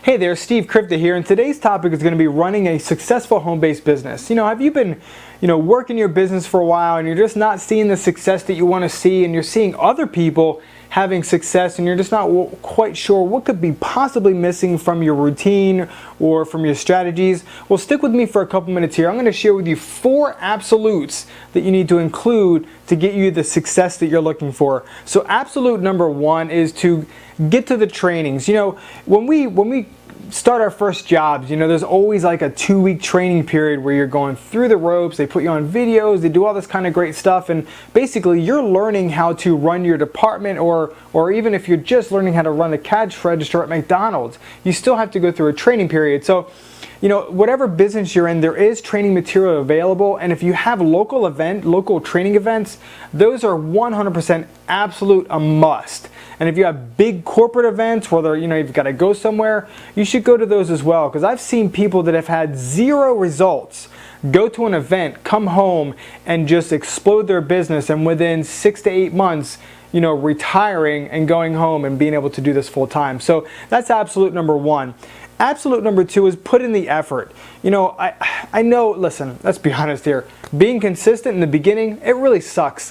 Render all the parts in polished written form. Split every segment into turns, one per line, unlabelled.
Hey there, Steve Kripta here, and today's topic is going to be running a successful home-based business. Have you been, working your business for a while and you're just not seeing the success that you want to see, and you're seeing other people having success and you're just not quite sure what could be possibly missing from your routine or from your strategies? Well, stick with me for a couple minutes here. I'm going to share with you 4 absolutes that you need to include to get you the success that you're looking for. So absolute number 1 is to get to the trainings. When we start our first jobs, there's always like a 2-week training period where you're going through the ropes. They put you on videos, they do all this kind of great stuff, and basically you're learning how to run your department, or even if you're just learning how to run the cash register at McDonald's, you still have to go through a training period. So whatever business you're in, there is training material available, and if you have local training events, those are 100% absolute a must. And if you have big corporate events where you've got to go somewhere, you should go to those as well, because I've seen people that have had 0 results go to an event, come home, and just explode their business, and within 6 to 8 months, retiring and going home and being able to do this full time. So that's absolute number 1. Absolute number 2 is put in the effort. I know, listen, let's be honest here. Being consistent in the beginning, it really sucks.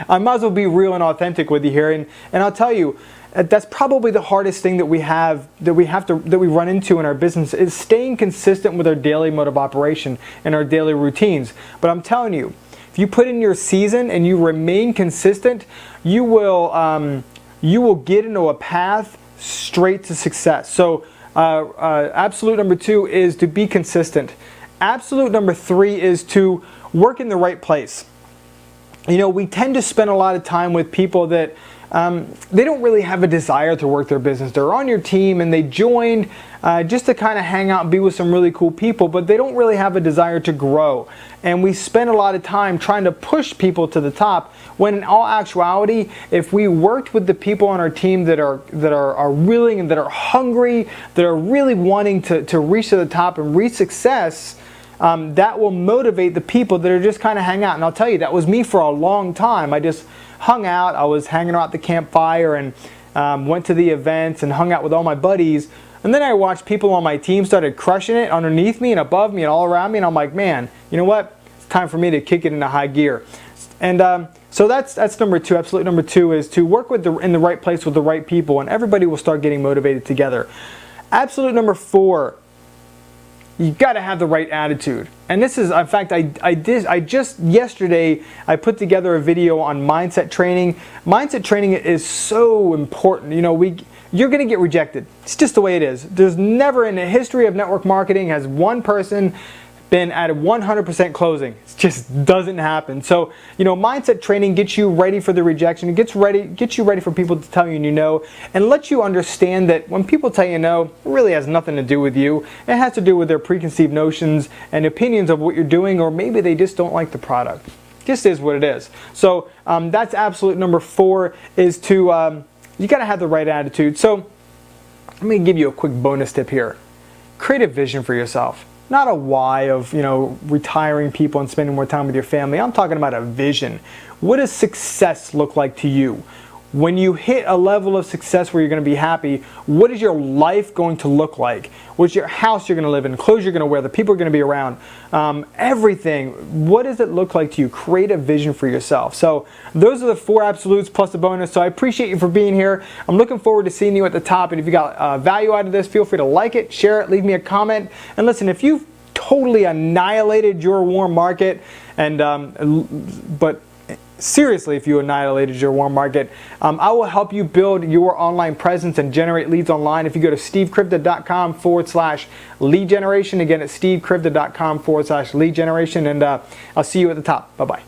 I might as well be real and authentic with you here. And I'll tell you, that's probably the hardest thing that we run into in our business, is staying consistent with our daily mode of operation and our daily routines. But I'm telling you, if you put in your season and you remain consistent, you will get into a path straight to success. So absolute number 2 is to be consistent. Absolute number 3 is to work in the right place. We tend to spend a lot of time with people that they don't really have a desire to work their business. They're on your team and they joined just to kind of hang out and be with some really cool people, but they don't really have a desire to grow. And we spend a lot of time trying to push people to the top, when in all actuality, if we worked with the people on our team that are willing and that are hungry, that are really wanting to reach to the top and reach success, that will motivate the people that are just kind of hang out. And I'll tell you, that was me for a long time. I just hung out. I was hanging out at the campfire and went to the events and hung out with all my buddies. And then I watched people on my team started crushing it underneath me and above me and all around me. And I'm like, man, you know what? It's time for me to kick it into high gear. And so that's number 2. Absolute number 2 is to work in the right place with the right people, and everybody will start getting motivated together. Absolute number 4. You've got to have the right attitude. And this is, in fact, I just yesterday, I put together a video on mindset training. Mindset training is so important. You're going to get rejected. It's just the way it is. There's never in the history of network marketing has one person been at a 100% closing. It just doesn't happen. So, mindset training gets you ready for the rejection. It gets you ready for people to tell you no, and lets you understand that when people tell you no, it really has nothing to do with you. It has to do with their preconceived notions and opinions of what you're doing, or maybe they just don't like the product. It just is what it is. So that's absolute number 4, is to, you got to have the right attitude. So let me give you a quick bonus tip here. Create a vision for yourself. Not a why of, retiring people and spending more time with your family. I'm talking about a vision. What does success look like to you? When you hit a level of success where you're going to be happy, what is your life going to look like? What's your house you're going to live in? Clothes you're going to wear? The people are going to be around? Everything. What does it look like to you? Create a vision for yourself. So those are the 4 absolutes plus a bonus. So I appreciate you for being here. I'm looking forward to seeing you at the top. And if you got value out of this, feel free to like it, share it, leave me a comment. And listen, if you've totally annihilated your warm market, but seriously, if you annihilated your warm market, I will help you build your online presence and generate leads online. If you go to stevekripta.com/lead generation, again, it's stevekripta.com/lead generation, and I'll see you at the top. Bye-bye.